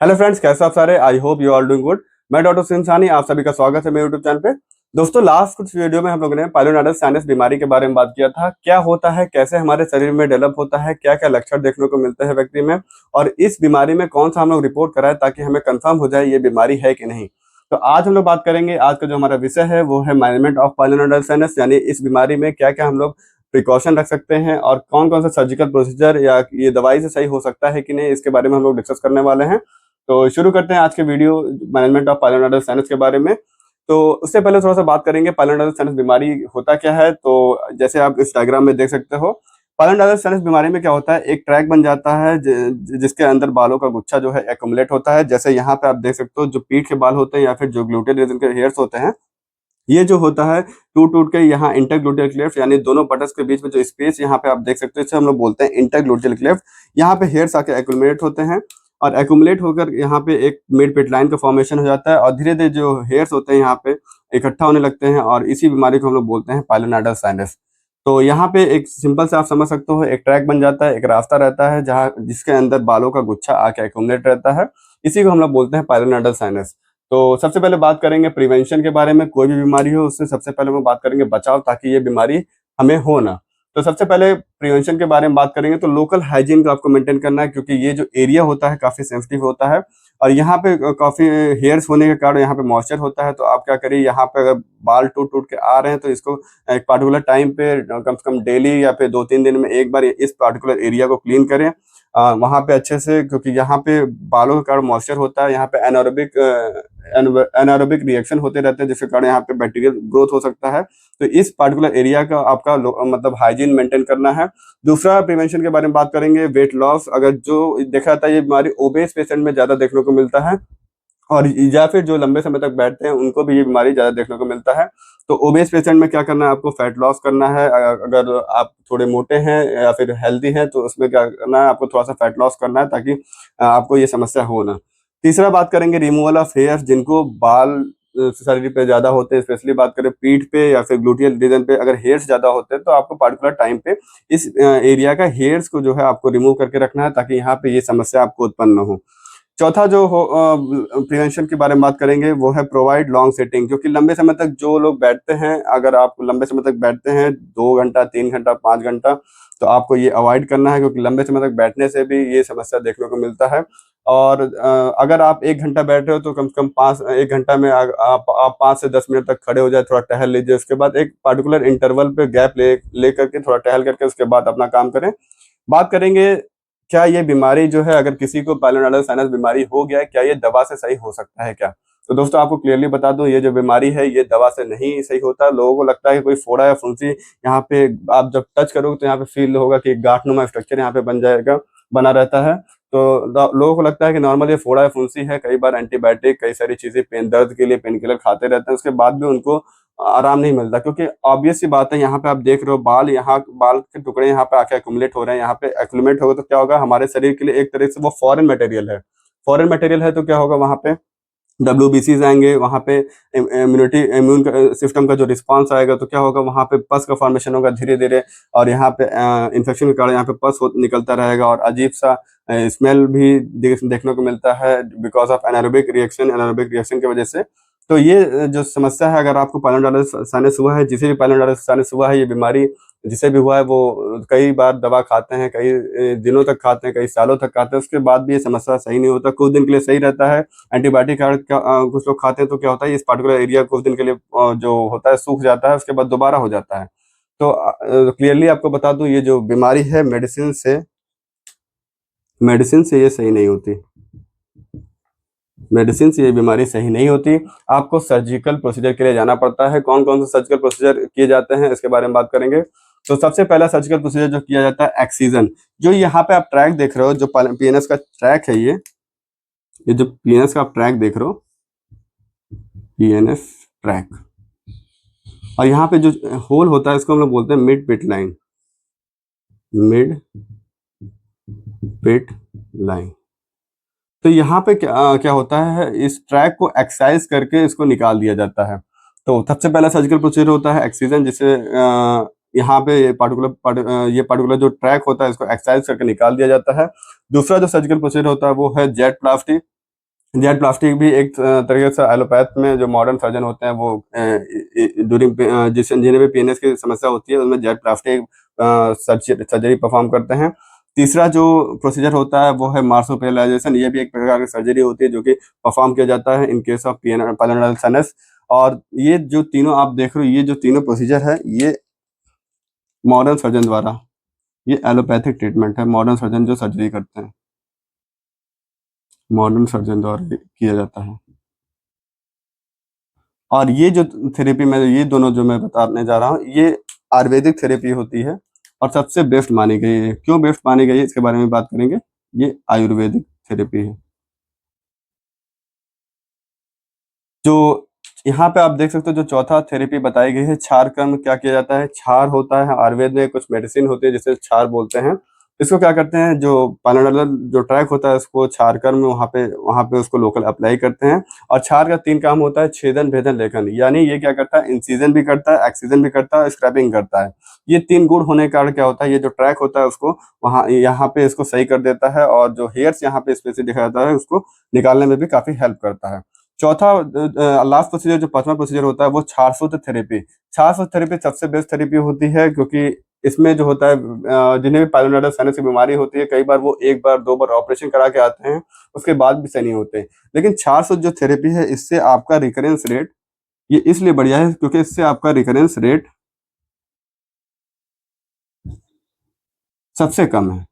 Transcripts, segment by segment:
Hello friends, कैसे आप सारे। I hope you all doing good. मैं डॉक्टर सिंसानी, आप सभी का स्वागत है मेरे यूट्यूब चैनल पे। दोस्तों, लास्ट कुछ वीडियो में हम लोगों ने पाइलोनेडल साइनस बीमारी के बारे में बात किया था। क्या होता है, कैसे हमारे शरीर में डेवलप होता है, क्या क्या लक्षण देखने को मिलते हैं व्यक्ति में, और इस बीमारी में कौन सा हम लोग रिपोर्ट कराएं ताकि हमें कंफर्म हो जाए ये बीमारी है कि नहीं। तो आज हम लोग बात करेंगे। आज का जो हमारा विषय है वो है मैनेजमेंट ऑफ पाइलोनेडल साइनस, यानी इस बीमारी में क्या क्या हम लोग प्रिकॉशन रख सकते हैं और कौन कौन सा सर्जिकल प्रोसीजर या ये दवाई से सही हो सकता है कि नहीं, इसके बारे में हम लोग डिस्कस करने वाले हैं। तो शुरू करते हैं आज के वीडियो मैनेजमेंट ऑफ पाइलोनेडल साइनस के बारे में। तो उससे पहले थोड़ा सा बात करेंगे पाइलोनेडल साइनस बीमारी होता क्या है। तो जैसे आप इस डायग्राम में देख सकते हो, पाइलोनेडल साइनस बीमारी में क्या होता है, एक ट्रैक बन जाता है जिसके अंदर बालों का गुच्छा जो है एक्युमुलेट होता है। जैसे यहाँ पे आप देख सकते हो, जो पीठ के बाल होते हैं या फिर जो ग्लूटेड रीजन के हेयर्स होते हैं, ये जो होता है टूट टूट के यहाँ इंटरग्लूटियल क्लेफ्ट, यानी दोनों बटस के बीच में जो स्पेस यहाँ पे आप देख सकते हो, इसे हम लोग बोलते हैं इंटरग्लूटियल क्लेफ्ट। यहाँ पे हेयर्स आके एक्युमुलेट होते हैं और एक्युमुलेट होकर यहाँ पे एक मिड पिट लाइन का फॉर्मेशन हो जाता है और धीरे धीरे जो हेयर्स होते हैं यहाँ पे इकट्ठा होने लगते हैं और इसी बीमारी को हम लोग बोलते हैं पाइलोनेडल साइनस। तो यहाँ पे एक सिंपल से आप समझ सकते हो, एक ट्रैक बन जाता है, एक रास्ता रहता है जहाँ जिसके अंदर बालों का गुच्छा आके एक्युमुलेट रहता है। इसी को हम लोग बोलते हैं पाइलोनेडल साइनस। तो सबसे पहले बात करेंगे प्रिवेंशन के बारे में। कोई भी बीमारी हो उससे सबसे पहले हम बात करेंगे बचाव, ताकि ये बीमारी हमें हो ना। तो सबसे पहले प्रिवेंशन के बारे में बात करेंगे तो लोकल हाइजीन को आपको मेंटेन करना है, क्योंकि ये जो एरिया होता है काफी सेंसिटिव होता है और यहाँ पे काफी हेयर्स होने के कारण यहाँ पे मॉइस्चर होता है। तो आप क्या करिए, यहाँ पे अगर बाल टूट टूट के आ रहे हैं तो इसको एक पार्टिकुलर टाइम पे कम से कम डेली या फिर 2-3 दिन में एक बार इस पार्टिकुलर एरिया को क्लीन करें वहाँ पे अच्छे से, क्योंकि यहाँ पे बालों के कारण मॉइस्चर होता है। यहाँ पे एनारोबिक रिएक्शन होते रहते हैं जिसके कारण यहाँ पे बैक्टीरियल ग्रोथ हो सकता है। तो इस पार्टिकुलर एरिया का आपका मतलब हाइजीन मेंटेन करना है। दूसरा प्रिवेंशन के बारे में बात करेंगे, वेट लॉस। अगर जो देखा जाता है ये बीमारी ओबेस पेशेंट में ज्यादा देखने को मिलता है और या फिर जो लंबे समय तक बैठते हैं उनको भी ये बीमारी ज्यादा देखने को मिलता है। तो ओबेस पेशेंट में क्या करना है, आपको फैट लॉस करना है। अगर आप थोड़े मोटे हैं या फिर हेल्दी हैं तो उसमें क्या करना है, आपको थोड़ा सा फैट लॉस करना है ताकि आपको ये समस्या हो ना। तीसरा बात करेंगे रिमूवल ऑफ हेयर। जिनको बाल शरीर पे ज्यादा होते हैं, स्पेशली बात करें पीठ पे या फिर ग्लूटियल रीजन पे, अगर हेयर्स ज्यादा होते हैं तो आपको पार्टिकुलर टाइम पे इस एरिया का हेयर्स को जो है आपको रिमूव करके रखना है ताकि यहाँ पे ये समस्या आपको उत्पन्न न हो। चौथा जो हो प्रिवेंशन के बारे में बात करेंगे वो है प्रोवाइड लॉन्ग सिटिंग। क्योंकि लंबे समय तक जो लोग बैठते हैं, अगर आप लंबे समय तक बैठते हैं 2 घंटा, 3 घंटा, 5 घंटा, तो आपको ये अवॉइड करना है, क्योंकि लंबे समय तक बैठने से भी ये समस्या देखने को मिलता है। और अगर आप 1 घंटा बैठ रहे हो तो कम से कम 1 घंटा में आप 5 से 10 मिनट तक खड़े हो जाए, थोड़ा टहल लीजिए। उसके बाद एक पार्टिकुलर इंटरवल पे गैप ले करके थोड़ा टहल करके उसके बाद अपना काम करें। बात करेंगे, क्या ये बीमारी जो है, अगर किसी को पाइलोनेडल साइनस बीमारी हो गया है, क्या ये दवा से सही हो सकता है क्या। तो दोस्तों, आपको क्लियरली बता दूं, ये जो बीमारी है ये दवा से नहीं सही होता। लोगों को लगता है कि कोई फोड़ा या फुंसी यहाँ पे आप जब टच करोगे तो यहाँ पे फील होगा कि एक गांठ स्ट्रक्चर यहाँ पे बन जाएगा, बना रहता है। तो लोगों को लगता है कि नॉर्मल ये फोड़ा या फुंसी है। कई बार एंटीबायोटिक, कई सारी चीजें पेन दर्द के लिए पेन किलर खाते रहते हैं, उसके बाद भी उनको आराम नहीं मिलता। क्योंकि ऑब्वियस सी बात है, यहाँ पे आप देख रहे हो बाल के टुकड़े यहाँ पे आके एक्युमुलेट हो रहे हैं। यहाँ पे एक्युमुलेट होगा तो क्या होगा, हमारे शरीर के लिए एक तरह से वो फॉरेन मटेरियल है। फॉरेन मटेरियल है तो क्या होगा, वहाँ पे डब्ल्यूबीसीज आएंगे, वहाँ पे इम्यून सिस्टम का जो रिस्पांस आएगा तो क्या होगा, वहाँ पे पस का फॉर्मेशन होगा धीरे धीरे। और यहाँ पे इन्फेक्शन के कारण यहाँ पे पस निकलता रहेगा और अजीब सा स्मेल भी देखने को मिलता है, बिकॉज ऑफ एनारोबिक रिएक्शन की वजह से। तो ये जो समस्या है, अगर आपको पाइलोनेडल साइनस हुआ है, जिसे भी पाइलोनेडल साइनस हुआ है, ये बीमारी जिसे भी हुआ है वो कई बार दवा खाते हैं, कई दिनों तक खाते हैं, कई सालों तक खाते हैं, उसके बाद भी ये समस्या सही नहीं होता। कुछ दिन के लिए सही रहता है। एंटीबायोटिक कुछ लोग खाते हैं तो क्या होता है, इस पार्टिकुलर एरिया कुछ दिन के लिए जो होता है सूख जाता है, उसके बाद दोबारा हो जाता है। तो क्लियरली आपको बता दूं, ये जो बीमारी है मेडिसिन से ये सही नहीं होती। मेडिसिन से ये बीमारी सही नहीं होती। आपको सर्जिकल प्रोसीजर के लिए जाना पड़ता है। कौन कौन से सर्जिकल प्रोसीजर किए जाते हैं इसके बारे में बात करेंगे। तो सबसे पहला सर्जिकल प्रोसीजर जो किया जाता है, एक्सीजन। जो यहाँ पे आप ट्रैक देख रहे हो, जो पीएनएस का ट्रैक है, ये जो पीएनएस का आप ट्रैक देख रहे हो, पीएनएस ट्रैक, और यहाँ पे जो होल होता है इसको हम लोग बोलते हैं मिड पिट लाइन। मिड पिट लाइन। तो यहाँ पे क्या होता है, इस ट्रैक को एक्सरसाइज करके इसको निकाल दिया जाता है। तो सबसे पहला सर्जिकल प्रोसीजर होता है एक्सीजन, जिसे यहाँ पे ये पार्टिकुलर जो ट्रैक होता है इसको एक्सरसाइज करके निकाल दिया जाता है। दूसरा जो सर्जिकल प्रोसीजर होता है वो है जेट प्लास्टी। जेड प्लास्टिक भी एक तरीके से एलोपैथ में जो मॉडर्न सर्जन होते हैं वो ड्यूरिंग जिन्हें भी पीएनएस की समस्या होती है उनमें जेड प्लास्टिक सर्जरी परफॉर्म करते हैं। तीसरा जो प्रोसीजर होता है वो है मार्सोपेलाइजेशन। ये भी एक प्रकार की सर्जरी होती है जो कि परफॉर्म किया जाता है in case of pyelonephritis sinus. और ये जो तीनों आप देख रहे हो, ये जो तीनों प्रोसीजर है, ये मॉडर्न सर्जन द्वारा, ये एलोपैथिक ट्रीटमेंट है। मॉडर्न सर्जन जो सर्जरी करते हैं, मॉडर्न सर्जन द्वारा किया जाता है। और ये जो थेरेपी मैं ये दोनों जो मैं बताने जा रहा हूँ, ये आयुर्वेदिक थेरेपी होती है और सबसे बेस्ट मानी गई है। क्यों बेस्ट मानी गई है इसके बारे में बात करेंगे। ये आयुर्वेदिक थेरेपी है। जो यहाँ पे आप देख सकते हो, जो चौथा थेरेपी बताई गई है, क्षार कर्म क्या किया जाता है। क्षार होता है, आयुर्वेद में कुछ मेडिसिन होती है जिसे क्षार बोलते हैं। इसको क्या करते हैं, जो पैरानोडल जो ट्रैक होता है उसको क्षार कर्म वहाँ पे उसको लोकल अप्लाई करते हैं। और क्षार का 3 काम होता है, छेदन, भेदन, लेखन। यानी ये क्या करता है, इंसिजन भी करता है, एक्सीजन भी करता है, स्क्रैपिंग करता है। ये 3 गुण होने के कारण क्या होता है, ये जो ट्रैक होता है उसको वहाँ यहाँ पे इसको सही कर देता है। और जो हेयर्स यहाँ पे स्पेसिफिक दिखा जाता है उसको निकालने में भी काफी हेल्प करता है। चौथा लास्ट प्रोसीजर जो 5वां प्रोसीजर होता है वो छारसूत्र थेरेपी। छारसूत्र थेरेपी सबसे बेस्ट थेरेपी होती है, क्योंकि इसमें जो होता है जिन्हें भी पाइलोनेफ्राइटिस साइनस की बीमारी होती है, कई बार वो 1 बार 2 बार ऑपरेशन करा के आते हैं, उसके बाद भी सही नहीं होते। लेकिन छारसूत्र जो थेरेपी है, इससे आपका रिकरेंस रेट ये इसलिए बढ़िया है क्योंकि इससे आपका रिकरेंस रेट सबसे कम है।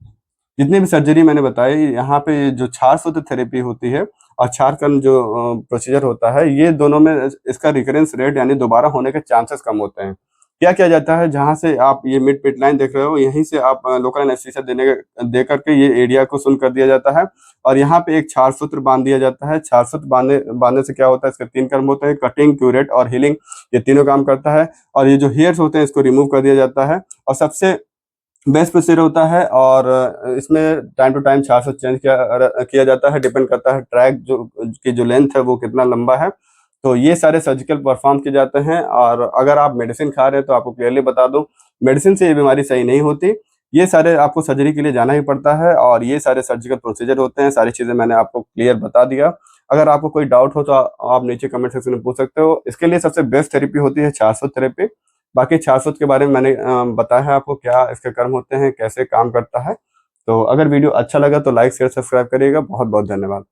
जितनी भी सर्जरी मैंने बताई, यहाँ पे जो क्षार सूत्र थेरेपी होती है और क्षार कर्म जो प्रोसीजर होता है, ये दोनों में इसका रिकरेंस रेट यानी दोबारा होने के चांसेस कम होते हैं। क्या किया जाता है, जहाँ से आप ये मिड पिट लाइन देख रहे हो, यहीं से आप लोकल एनेस्थीसिया दे करके ये एरिया को सुन्न कर दिया जाता है। और यहाँ पे एक क्षार सूत्र बांध दिया जाता है। क्षार सूत्र बांधने बांधने से क्या होता है, इसके 3 कर्म होते हैं, कटिंग, क्यूरेट और हीलिंग। ये तीनों काम करता है। और ये जो हेयर्स होते हैं इसको रिमूव कर दिया जाता है। और सबसे बेस्ट प्रोसीजर होता है। और इसमें टाइम टू टाइम 400 चेंज किया जाता है। डिपेंड करता है ट्रैक जो लेंथ है वो कितना लंबा है। तो ये सारे सर्जिकल परफॉर्म किए जाते हैं। और अगर आप मेडिसिन खा रहे हैं तो आपको क्लियरली बता दूं, मेडिसिन से ये बीमारी सही नहीं होती। ये सारे आपको सर्जरी के लिए जाना ही पड़ता है और ये सारे सर्जिकल प्रोसीजर होते हैं। सारी चीज़ें मैंने आपको क्लियर बता दिया। अगर आपको कोई डाउट हो तो आप नीचे कमेंट सेक्शन में पूछ सकते हो। इसके लिए सबसे बेस्ट थेरेपी होती है 400 थेरेपी। बाकी 400 के बारे में मैंने बताया है आपको, क्या इसके कर्म होते हैं, कैसे काम करता है। तो अगर वीडियो अच्छा लगा तो लाइक शेयर सब्सक्राइब करिएगा। बहुत बहुत धन्यवाद।